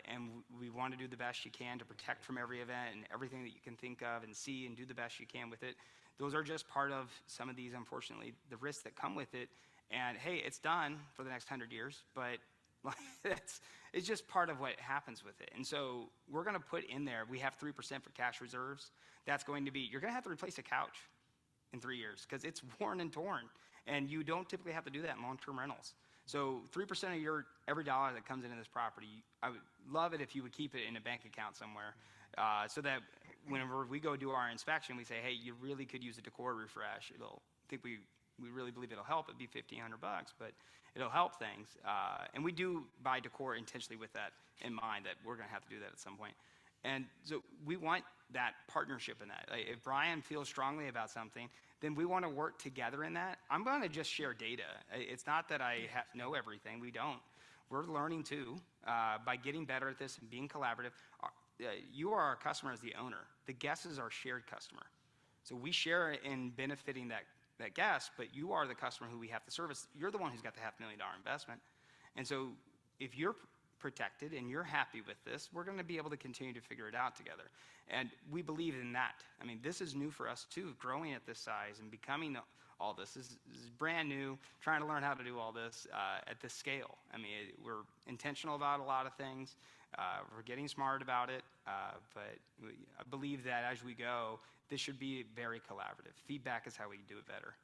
And we want to do the best you can to protect from every event and everything that you can think of and see, and do the best you can with it. Those are just part of some of these, unfortunately, the risks that come with it. And hey, it's done for the next 100 years, but it's just part of what happens with it. And so we're going to put in there, we have 3% for cash reserves. That's going to be, you're going to have to replace a couch in 3 years because it's worn and torn. And you don't typically have to do that in long-term rentals. So 3% of your every dollar that comes into this property, I would love it if you would keep it in a bank account somewhere, so that whenever we go do our inspection, we say, hey, you really could use a decor refresh. We really believe it'll help. It'd be $1,500, but it'll help things. And we do buy decor intentionally with that in mind, that we're going to have to do that at some point. And so we want that partnership in that. Like, if Brian feels strongly about something, then we want to work together in that. I'm going to just share data. It's not that I know everything. We don't. We're learning too by getting better at this and being collaborative. You are our customer as the owner. The guest is our shared customer. So we share in benefiting that guest, but you are the customer who we have to service. You're the one who's got the $500,000 investment. And so if you're protected and you're happy with this, we're going to be able to continue to figure it out together. And we believe in that. I mean, this is new for us too, growing at this size and becoming all this. This is brand new, trying to learn how to do all this at this scale. I mean, we're intentional about a lot of things. We're getting smart about it, but I believe that as we go, this should be very collaborative. Feedback is how we do it better.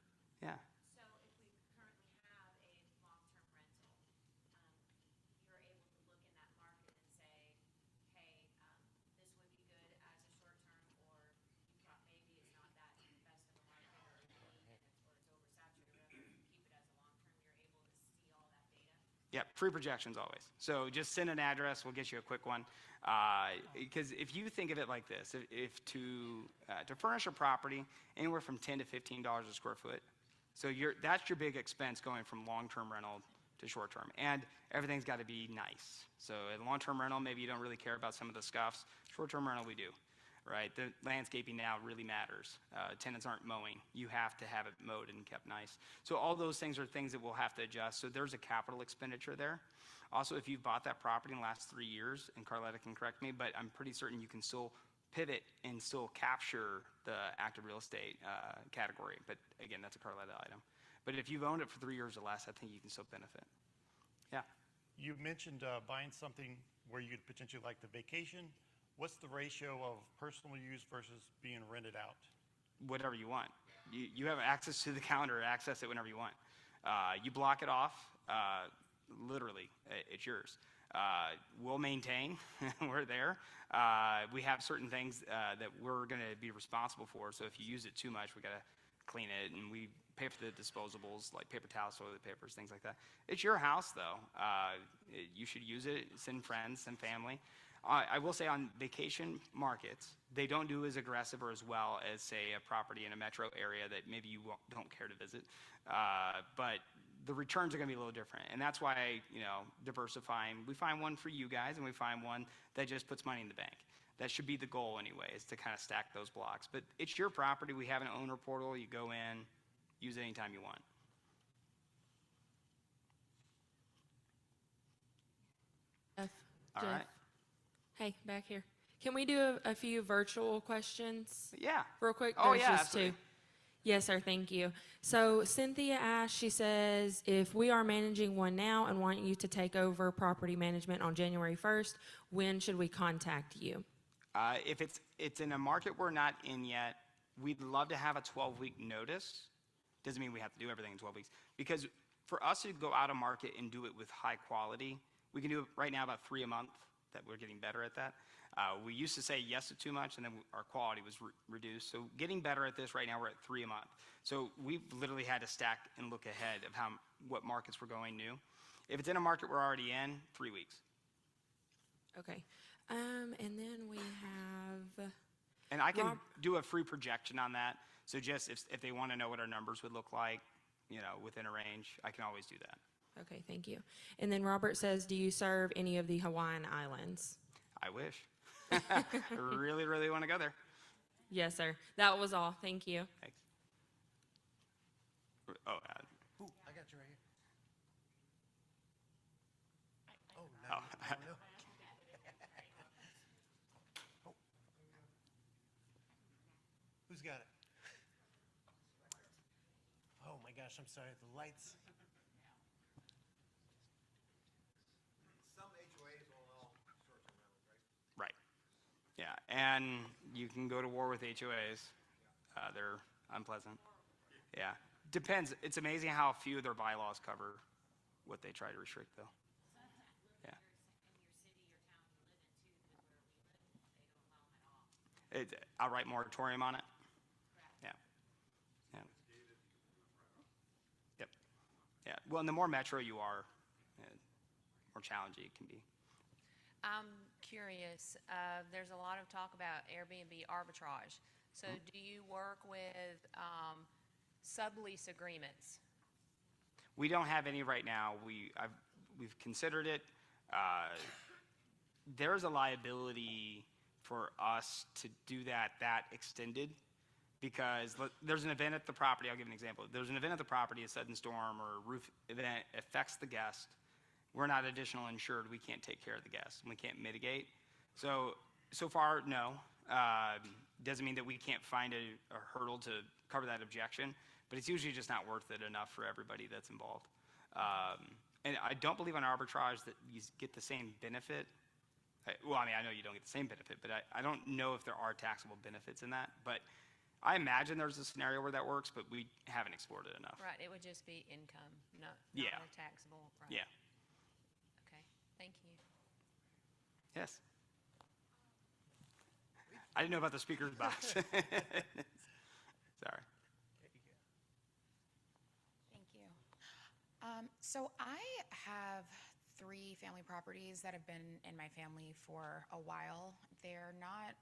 Yeah. So if we currently have a long-term rental, you're able to look in that market and say, hey, this would be good as a short-term, or you thought maybe it's not that best of a market or a need, or it's oversaturated, whatever, you keep it as a long-term, you're able to see all that data? Yep, free projections always. So just send an address, we'll get you a quick one. Because if you think of it like this, if to furnish a property, anywhere from $10 to $15 a square foot, so that's your big expense going from long-term rental to short-term. And everything's got to be nice. So in long-term rental, maybe you don't really care about some of the scuffs. Short-term rental, we do. Right? The landscaping now really matters. Tenants aren't mowing. You have to have it mowed and kept nice. So all those things are things that we'll have to adjust. So there's a capital expenditure there. Also, if you've bought that property in the last 3 years, and Carlotta can correct me, but I'm pretty certain you can still pivot and still capture the active real estate category. But again, that's a Carlotta item. But if you've owned it for 3 years or less, I think you can still benefit. Yeah. You mentioned buying something where you could potentially like the vacation. What's the ratio of personal use versus being rented out? Whatever you want. You have access to the calendar, access it whenever you want. You block it off, literally, it's yours. We'll maintain, we're there. We have certain things that we're going to be responsible for, so if you use it too much, we got to clean it, and we pay for the disposables, like paper towels, toilet papers, things like that. It's your house, though. You should use it, send friends, send family. I will say on vacation markets, they don't do as aggressive or as well as, say, a property in a metro area that maybe you don't care to visit. But the returns are going to be a little different. And that's why, diversifying, we find one for you guys and we find one that just puts money in the bank. That should be the goal anyway, is to kind of stack those blocks. But it's your property. We have an owner portal. You go in, use it anytime you want. All Jeff. right. Hey, back here. Can we do a few virtual questions? Yeah. Real quick? Oh, There's yeah, just absolutely. two. Yes, sir. Thank you. So Cynthia asked, she says, if we are managing one now and want you to take over property management on January 1st, when should we contact you? If it's in a market we're not in yet, we'd love to have a 12-week notice. Doesn't mean we have to do everything in 12 weeks. Because for us to go out of market and do it with high quality, we can do it right now about 3 a month. That we're getting better at that. We used to say yes to too much, and then our quality was reduced. So getting better at this right now, we're at 3 a month. So we've literally had to stack and look ahead of what markets we're going new. If it's in a market we're already in, 3 weeks. Okay. And then we have... And I can do a free projection on that. So just if they want to know what our numbers would look like, within a range, I can always do that. Okay, thank you. And then Robert says, do you serve any of the Hawaiian Islands? I wish. I really, really want to go there. Yes, sir. That was all. Thank you. Thanks. Oh, Ooh, I got you right here. Oh, no. Oh. No. Oh. Who's got it? Oh, my gosh, I'm sorry. The lights. Right. Yeah, and you can go to war with HOAs. They're unpleasant. Yeah. Depends. It's amazing how few of their bylaws cover what they try to restrict, though. Yeah. Outright moratorium on it? Yeah. Yeah. Yep. Yeah. Well, and the more metro you are, more challenging it can be. I'm curious, there's a lot of talk about Airbnb arbitrage. So do you work with sublease agreements? We don't have any right now. We've considered it. There's a liability for us to do that extended because there's an event at the property. I'll give an example. There's an event at the property, a sudden storm or a roof event affects the guest. We're not additional insured. We can't take care of the guests. We can't mitigate. So far, no. Doesn't mean that we can't find a hurdle to cover that objection, but it's usually just not worth it enough for everybody that's involved. And I don't believe on arbitrage that you get the same benefit. Well, I mean, I know you don't get the same benefit, but I don't know if there are taxable benefits in that. But I imagine there's a scenario where that works, but we haven't explored it enough. Right, it would just be income, not Yeah. a taxable. Right. Yeah. Okay, thank you. Yes. I didn't know about the speaker's box. Sorry. Thank you. So I have 3 family properties that have been in my family for a while. They're not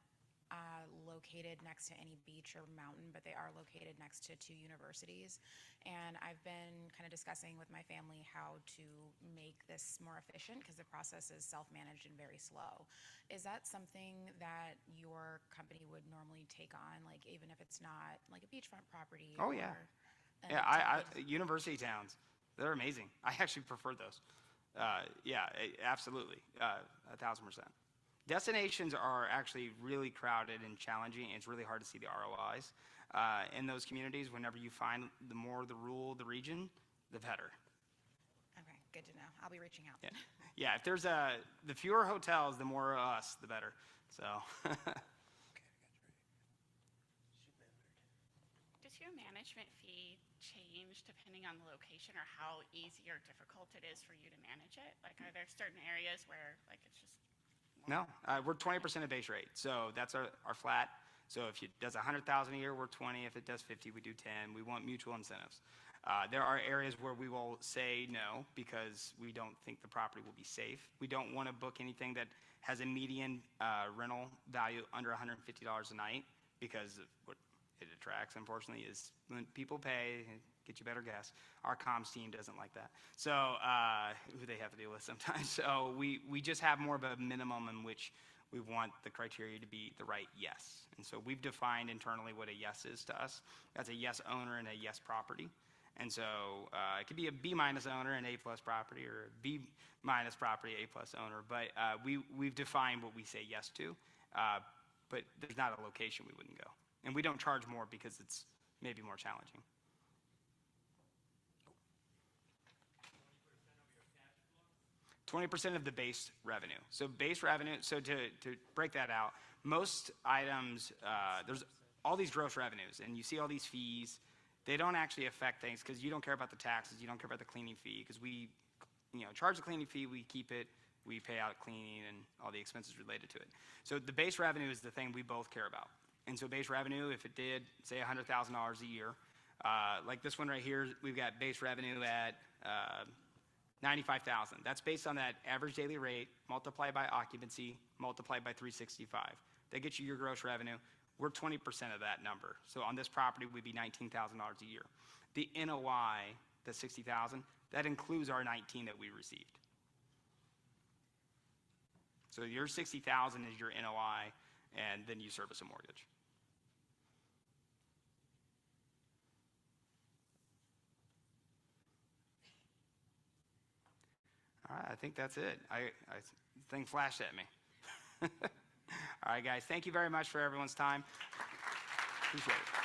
located next to any beach or mountain, but they are located next to 2 universities. And I've been kind of discussing with my family how to make this more efficient because the process is self-managed and very slow. Is that something that your company would normally take on, like even if it's not like a beachfront property? Oh, yeah. Or Yeah, university towns, they're amazing. I actually prefer those. Yeah, absolutely, 1,000%. Destinations are actually really crowded and challenging, and it's really hard to see the ROIs in those communities. Whenever you find the more the rural the region, the better. Okay, good to know. I'll be reaching out. Yeah, yeah. If there's the fewer hotels, the more us, the better. So. Does your management fee change depending on the location or how easy or difficult it is for you to manage it? Like, are there certain areas where, like, it's just... No, we're 20% of base rate, so that's our flat. So if it does 100,000 a year, we're 20. If it does 50, we do 10. We want mutual incentives. There are areas where we will say no because we don't think the property will be safe. We don't want to book anything that has a median rental value under $150 a night because of what it attracts, unfortunately, is when people pay, get you better gas. Our comms team doesn't like that. So who they have to deal with sometimes. So we just have more of a minimum in which we want the criteria to be the right yes. And so we've defined internally what a yes is to us. That's a yes owner and a yes property. And so it could be a B- owner and A+ property, or a B- property, A+ owner. But we've defined what we say yes to. But there's not a location we wouldn't go. And we don't charge more because it's maybe more challenging. 20% of the base revenue. So base revenue, so to break that out, most items, there's all these gross revenues, and you see all these fees. They don't actually affect things because you don't care about the taxes, you don't care about the cleaning fee, because we charge the cleaning fee, we keep it, we pay out cleaning and all the expenses related to it. So the base revenue is the thing we both care about. And so base revenue, if it did, say $100,000 a year, like this one right here, we've got base revenue at $95,000. That's based on that average daily rate multiplied by occupancy multiplied by 365. That gets you your gross revenue. We're 20% of that number. So on this property, we'd be $19,000 a year. The NOI, the $60,000, that includes our 19 that we received. So your $60,000 is your NOI, and then you service a mortgage. All right, I think that's it. Thing flashed at me. All right, guys, thank you very much for everyone's time. Appreciate it.